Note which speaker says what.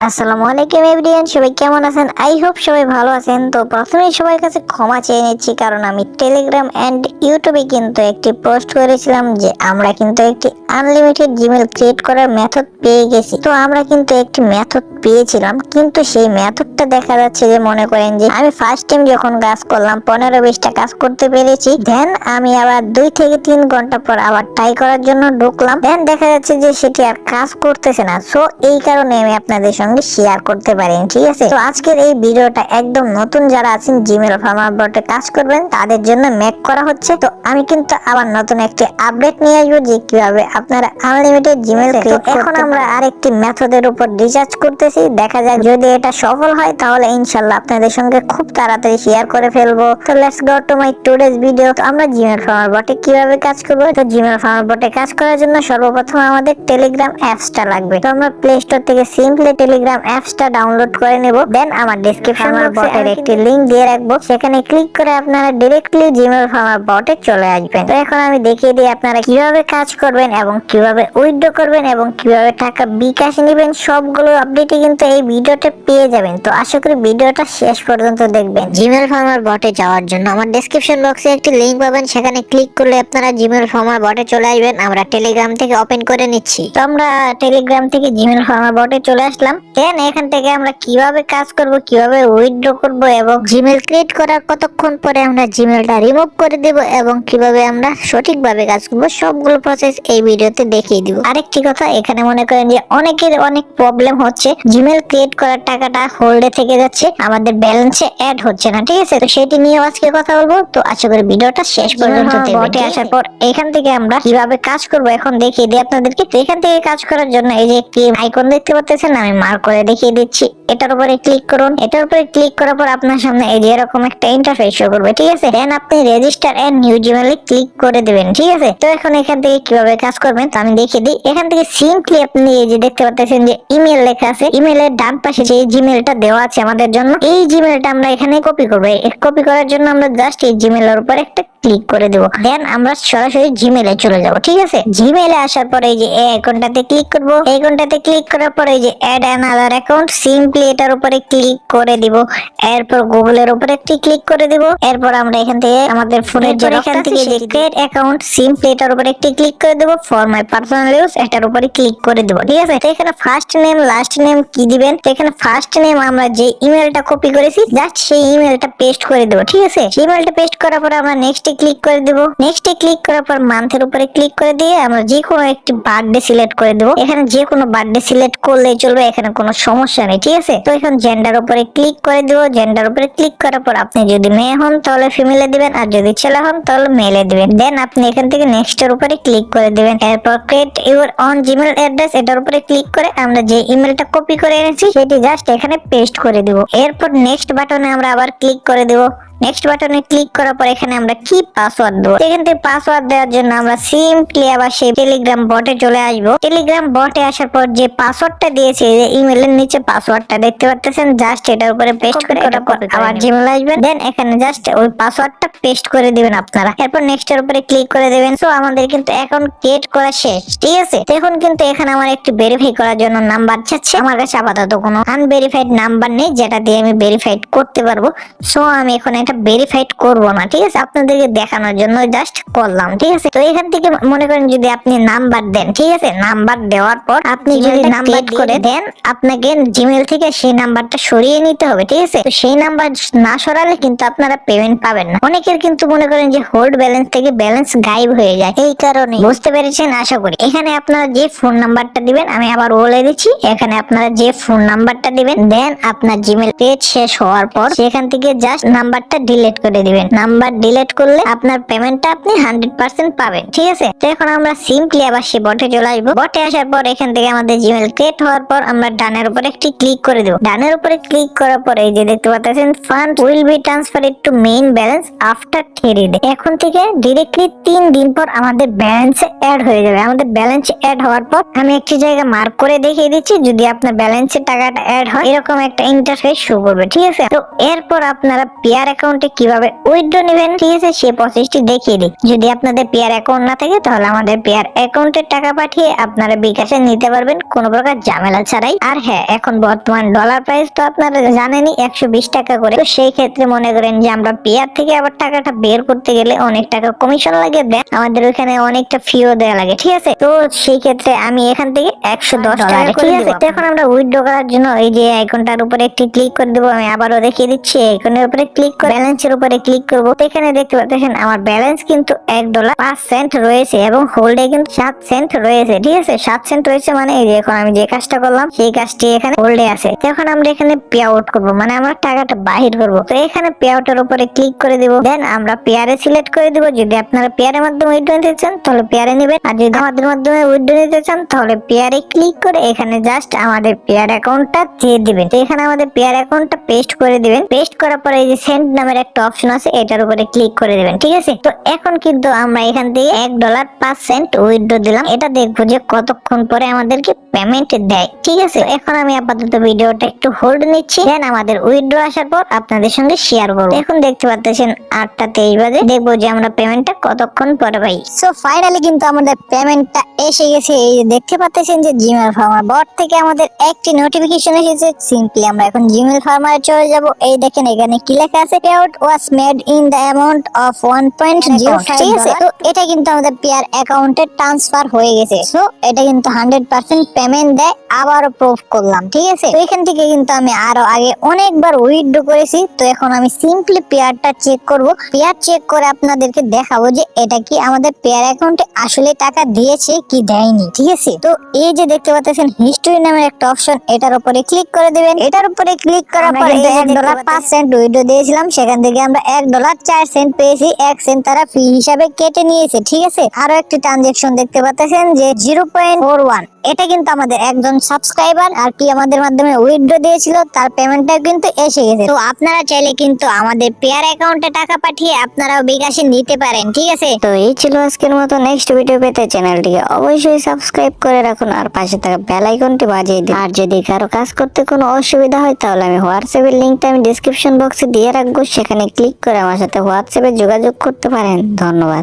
Speaker 1: আসসালামু আলাইকুম এভরিওয়ান, সবাই কেমন আছেন? আই হোপ সবাই ভালো আছেন। তো প্রথমেই সবার কাছে ক্ষমা চেয়ে নিচ্ছি, কারণ আমি টেলিগ্রাম এন্ড ইউটিউবে কিন্তু একটি পোস্ট করেছিলাম যে আমরা কিন্তু একটি আনলিমিটেড জিমেল ক্রিয়েট করার মেথড পেয়ে গেছি। তো আমরা কিন্তু একটি মেথড পেয়েছিলাম, কিন্তু সেই মেথডটা দেখা যাচ্ছে যে মনে করেন যে আমি ফার্স্ট টাইম যখন কাজ করলাম 15-20টা কাজ করতে পেরেছি। দেন আমি আবার 2 থেকে 3 ঘন্টা পর আবার ট্রাই করার জন্য ঢুকলাম। দেন দেখা যাচ্ছে যে সেটি আর কাজ করতেছে না। সো এই কারণে আমি আপনাদের সঙ্গে শেয়ার করতে পারি, ঠিক আছে? তো আজকের এই ভিডিওটা একদম নতুন যারা আছেন জিমেল ফার্মার বটে কাজ করবেন তাদের জন্য মেক করা হচ্ছে। তো আমি কিন্তু আবার নতুন একটি আপডেট নিয়ে আসবো যে কিভাবে আপনারা আনলিমিটেড জিমেল ক্রিয়েট করতে। এখন আমরা আরেকটি মেথডের উপর রিসার্চ করতেছি, দেখা যাক যদি এটা সফল হয় তাহলে ইনশাআল্লাহ আপনাদের সঙ্গে খুব তাড়াতাড়ি শেয়ার করে ফেলবো। তো let's go to my today's video. তো আমরা জিমেল ফার্মার বটে কিভাবে কাজ করব। তো জিমেল ফার্মার বটে কাজ করার জন্য সর্বপ্রথম আমাদের টেলিগ্রাম অ্যাপসটা লাগবে। তো আমরা প্লে স্টোর থেকে সিম্পলি টেলিগ্রাম অ্যাপসটা ডাউনলোড করে নেব। দেন আমার ডেসক্রিপশন বক্সে একটি লিংক দিয়ে রাখবো, সেখানে ক্লিক করে আপনারা ডাইরেক্টলি জিমেল ফার্মার বটে চলে আসবেন। তো এখন আমি দেখিয়ে দিই আপনারা কিভাবে কাজ করবেন এবং কিভাবে উইথড্র করবেন এবং কিভাবে টাকা বিকাশ নেবেন। সবগুলো আপডেটই কিন্তু এই ভিডিওতে পেয়ে যাবেন। তো আশা করি ভিডিওটা শেষ পর্যন্ত দেখবেন। জিমেল ফার্মার বটে যাওয়ার জন্য আমার ডেসক্রিপশন বক্সে একটি লিংক পাবেন, সেখানে ক্লিক করলে আপনারা জিমেল ফার্মার বটে চলে আসবেন। আমরা টেলিগ্রাম থেকে ওপেন করে নিচ্ছি। তো আমরা টেলিগ্রাম থেকে জিমেল ফার্মার বটে চলে আসলাম। দেন এখান থেকে আমরা কিভাবে কাজ করব, কিভাবে উইথড্র করব এবং জিমেল ক্রিয়েট করার কতক্ষণ পরে আমরা জিমেলটা রিমুভ করে দেব এবং কিভাবে আমরা সঠিকভাবে কাজ করব সবগুলো প্রসেস এই ভিডিওতে দেখিয়ে দিব। আরেকটি কথা, এখানে মনে করেন যে অনেকের অনেক প্রবলেম হচ্ছে, জিমেল ক্রিয়েট করার টাকাটা হোল্ডে থেকে যাচ্ছে, আমাদের ব্যালেন্সে অ্যাড হচ্ছে না, ঠিক আছে? তো সেটি নিয়ে আজকে কথা বলবো। তো আশা করি ভিডিওটা শেষ পর্যন্ত দেখবেন। বটে আসার পর এখান থেকে আমরা কিভাবে কাজ করব এখন দেখিয়ে দিই আপনাদেরকে। তো এখান থেকে কাজ করার জন্য এই যে একটি আইকন দেখতে পাচ্ছেন, আমি মার্ক করে দেখিয়ে দিচ্ছি। এটার উপরে ক্লিক করুন। এটার উপরে ক্লিক করার পর আপনার সামনে এই যে এরকম একটা ইন্টারফেস শো করবে, ঠিক আছে? দেন আপনি রেজিস্টার এন্ড নিউ জিমেলে ক্লিক করে দিবেন, ঠিক আছে? তো এখন এখান থেকে কিভাবে কাজ করবেন তো আমি দেখিয়ে দিই। এখান থেকে সিম্পলি আপনি এই যে দেখতে পাচ্ছেন যে ইমেল লেখা আছে, ইমেলের ডান পাশে যে জিমেলটা দেওয়া আছে আমাদের জন্য, এই জিমেলটা আমরা এখানে কপি করবো। কপি করার জন্য আমরা জাস্ট এই জিমেলের উপর একটা ক্লিক করে দেবো। দেন আমরা সরাসরি জিমেলে চলে যাব, ঠিক আছে? জিমেলে আসার পরে এই যে এই আইকনটাতে ক্লিক করব। এই আইকনটাতে ক্লিক করার পরে এই যে অ্যাড অ্যানাদার অ্যাকাউন্ট, সিম্পলি এটার উপরে ক্লিক করে দিব। এরপর গুগলের উপরে একটি ক্লিক করে দিব। এরপর আমরা এখান থেকে আমাদের ফোনের যে এখান থেকে যে ক্রিয়েট অ্যাকাউন্ট, সিম্পলি এটার উপরে একটি ক্লিক করে দেব। ফর মাই পার্সোনাল ইউজ এটার উপরে ক্লিক করে দেব, ঠিক আছে? তো এখানে ফার্স্ট নেম লাস্ট নেম কি দিবেন। তো এখানে ফার্স্ট নেম আমরা যে ইমেলটা কপি করেছি জাস্ট সেই ইমেলটা পেস্ট করে দেব, ঠিক আছে? সেই ইমেলটা পেস্ট করার পর আমরা নেক্সটে ক্লিক করে দেব। নেক্সটে ক্লিক করার পর মান্থের উপরে ক্লিক করে দিয়ে আমরা যে কোনো একটি বার্থডে সিলেক্ট করে দেব। এখানে যে কোনো বার্থডে সিলেক্ট করলেই চলবে, এখানে কোনো সমস্যা নেই, ঠিক আছে? তো এখন জেন্ডার উপরে ক্লিক করে দেব। জেন্ডার উপরে ক্লিক করার পর আপনি যদি মেয়ে হন তাহলে ফিমেলে দিবেন, আর যদি ছেলে হন তাহলে মেলে দিবেন। দেন আপনি এখান থেকে নেক্সট এর উপরে ক্লিক করে দিবেন। এরপর create your on Gmail address এটার উপরে ক্লিক করে আমরা যে ইমেলটা কপি করে এনেছি সেটি জাস্ট এখানে পেস্ট করে দিব। এরপর নেক্সট বাটনে আমরা আবার ক্লিক করে দেব। নেক্সট বাটনে ক্লিক করার পর এখানে আমরা কি পাসওয়ার্ড দেবো। এখান থেকে পাসওয়ার্ড দেওয়ার জন্য আমরা সিম্পলি আবার সেই টেলিগ্রাম বটে চলে আসবো। টেলিগ্রাম বটে আসার পর যে পাসওয়ার্ডটা দিয়েছি যে ইমেলের নিচে পাসওয়ার্ডটা দেখতে পাচ্ছেন, জাস্ট এটার উপরে পেস্ট করে আবার জিমেল আসবেন। দেন এখানে জাস্ট ওই পাসওয়ার্ডটা পেস্ট করে দিবেন আপনারা। এরপর নেক্সট এর উপরে ক্লিক করে দেবেন। সো আমাদের কিন্তু অ্যাকাউন্ট ক্রিয়েট করা শেষ, ঠিক আছে? এখন কিন্তু এখানে আমার একটু ভেরিফাই করার জন্য নাম্বার চাচ্ছে। আমার কাছে আপাতত কোনো আনভেরিফাইড নাম্বার নেই যেটা দিয়ে আমি ভেরিফাইড করতে পারবো। সো আমি এখন এটা ভেরিফাইড করব না, ঠিক আছে? আপনাদেরকে দেখানোর জন্য জাস্ট করলাম, ঠিক আছে? তো এখান থেকে মনে করেন যদি আপনি নাম্বার দেন, ঠিক আছে? নাম্বার দেওয়ার পর আপনি যদি নাম্বার করে দেন, আপনাকে জিমেল থেকে সেই নাম্বারটা সরিয়ে নিতে হবে, ঠিক আছে? তো সেই নাম্বার না সরালে কিন্তু আপনারা পেমেন্ট পাবেন না। অনেকের কিন্তু মনে করেন যে হোল্ড ব্যালেন্স থেকে ব্যালেন্স গায়েব হয়ে যায়, এই কারণে। বুঝতে পেরেছেন আশা করি। এখানে আপনারা যে ফোন নাম্বারটা দিবেন, আমি আবার বলে দিচ্ছি, এখানে আপনারা যে ফোন নাম্বারটা দিবেন, দেন আপনার জিমেল পেজ শেষ হওয়ার পর সেখান থেকে জাস্ট নাম্বারটা ডিলিট করে দিবেন। নাম্বার ডিলিট করলে আপনার পেমেন্টটা আপনি 100% পাবেন, ঠিক আছে? তো এখন আমরা সিম্পলি আবার সেই বটে চলে আসবো। বটে আসার পর এখান থেকে আমাদের জিমেল ক্রিয়েট হওয়ার পর আমরা ডানের উপরে একটি ক্লিক করে দেব। ডানের উপরে ক্লিক করার পর এই যে দেখতে পাচ্ছেন fund will be transferred to main balance after 3 day. এখন থেকে ডিরেক্টলি 3 দিন পর আমাদের ব্যালেন্সে অ্যাড হয়ে যাবে। আমাদের ব্যালেন্স অ্যাড হওয়ার পর আমি একটি জায়গা মার্ক করে দেখিয়ে দিচ্ছি, যদি আপনার ব্যালেন্সে টাকাটা অ্যাড হয় এরকম একটা ইন্টারফেস শো করবে, ঠিক আছে? তো এরপর আপনারা পেয়ার অ্যাকাউন্টে কিভাবে উইথড্র নেবেন, ঠিক আছে, সেই প্রসেসটি দেখিয়ে দিই। যদি আপনাদের পেয়ার অ্যাকাউন্ট না থাকে তাহলে আমাদের পেয়ার অ্যাকাউন্টে টাকা পাঠিয়ে আপনারা বিকাশে নিতে পারবেন কোনো প্রকার ঝামেলা ছাড়াই। আর হ্যাঁ, এখন বর্তমান ডলার প্রাইস তো আপনারা জানেনই 120 টাকা করে। তো সেই ক্ষেত্রে মনে করেন যে আমরা পেয়ার থেকে আবার টাকাটা বের করতে গেলে অনেক টাকা কমিশন লাগে, দেন আমাদের ওখানে অনেকটা ফিও দেওয়া লাগে, ঠিক আছে। তো সেই ক্ষেত্রে আমি এখান থেকে 110 টাকা করে দিব। এখন আমরা উইথড্র করার জন্য এই যে আইকনটার উপরে একটি ক্লিক করে দেবো। আমি আবারও দেখিয়ে দিচ্ছি, আইকনের উপরে ক্লিক করে ব্যালেন্সের উপরে ক্লিক করবো। এখানে দেখতে পাচ্ছেন আমার ব্যালেন্স কিন্তু $1.05 রয়েছে এবং হোল্ডে কিন্তু 7 সেন্ট রয়েছে, ঠিক আছে। 7 সেন্ট রয়েছে মানে এই যে এখন আমি যে কাজটা করলাম সেই কাজটি এখানে হোল্ডে আছে। এখন আমরা এখানে পে আউট করবো, মানে আমরা টাকাটা বাহির করবো। তো এখানে পে আউটের উপরে ক্লিক করে দিব, দেন আমরা পেয়ারে সিলেক্ট করে দিব। যদি আপনারা পেয়ারের মাধ্যমে উইথড্র নিতে চান তাহলে পেয়ারে নেবেন, আর যদি আমাদের মাধ্যমে উইথড্র নিতে চান তাহলে পেয়ারে ক্লিক করে এখানে জাস্ট আমাদের পেয়ার অ্যাকাউন্টটা দিয়ে দিবেন। তো এখানে আমাদের পেয়ার অ্যাকাউন্টটা পেস্ট করে দিবেন। পেস্ট করার পরে এই যে সেন্ড নামের একটা অপশন আছে, এটার উপরে ক্লিক করে দিবেন, ঠিক আছে। তো এখন কিন্তু আমরা এখান থেকে $1.05 উইথড্র দিলাম। এটা দেখবো যে কতক্ষণ পরে আমাদেরকে পেমেন্ট দেয়, ঠিক আছে। এখন আমি আপাতত ভিডিওটা একটু হোল্ড নিচ্ছি, দেন আমাদের উইথড্র আসার পর আপনাদের সঙ্গে শেয়ার করবো। এখন দেখতে পাচ্ছেন 8:23 বাজে, দেখবো যে আমরা পেমেন্টটা কতক্ষণ পরে পাই। সো ফাইনালি কিন্তু আমাদের পেমেন্টটা এসে গেছে। এই যে দেখতে পাচ্ছেন যে জিমেল ফার্মার বট থেকে আমাদের একটি নোটিফিকেশন এসেছে। সিম্পলি আমরা এখন জিমেল ফার্মারে চলে যাব। এই দেখেন এখানে কি লেখা আছে, payout was made in the amount of 1.05, ঠিক আছে। তো এটা কিন্তু আমাদের পেয়ার অ্যাকাউন্টে ট্রান্সফার হয়ে গেছে। সো এটা কিন্তু 100% পেমেন্ট দেয়। আবারও প্রুফ করলাম, ঠিক আছে। তো এখান থেকে কিন্তু আমি আরো আগে অনেকবার উইথড্র করেছি। তো এখন আমি সিম্পলি পেয়ারটা চেক করব। পেয়ার চেক করে আপনাদেরকে দেখাবো যে এটা কি আমাদের পেয়ার অ্যাকাউন্টে আসলে টাকা দিয়েছে কি দেয়নি, ঠিক আছে। তো এই যে দেখতে পাচ্ছেন হিস্টরি নামের একটা অপশন, এটার উপরে ক্লিক করে দিবেন। এটার উপরে ক্লিক করার পর এই যে $1.05 উইথড্র দিয়েছিলাম, সেখান থেকে আমরা $1.04 পেয়েছি। 1 সেন্ট তারা ফি হিসাবে কেটে নিয়েছে, ঠিক আছে। আরো একটি ট্রানজাকশন দেখতে পাচ্ছেন যে 0.41, এটা কিন্তু আমাদের একজন সাবস্ক্রাইবার আর কি আমাদের মাধ্যমে উইথড্র দিয়েছিল, তার পেমেন্টটা কিন্তু এসে গেছে। তো আপনারা চাইলে কিন্তু আমাদের পেয়ার অ্যাকাউন্টে টাকা পাঠিয়ে আপনারাও বিকাশে নিতে পারেন, ঠিক আছে। তো এই ছিল আজকের মতো। নেক্সট ভিডিও পেতে চ্যানেলটিকে অবশ্যই সাবস্ক্রাইব করে রাখুন আর পাশে থাকা বেল আইকনটি বাজিয়ে দিন। আর যদি কারো কাজ করতে কোনো অসুবিধা হয় তাহলে আমি হোয়াটসঅ্যাপের লিংকটা আমি ডেসক্রিপশন বক্সে দিয়ে রাখবো, সেখানে ক্লিক করে আমার সাথে হোয়াটসঅ্যাপে যোগাযোগ করতে পারেন। ধন্যবাদ।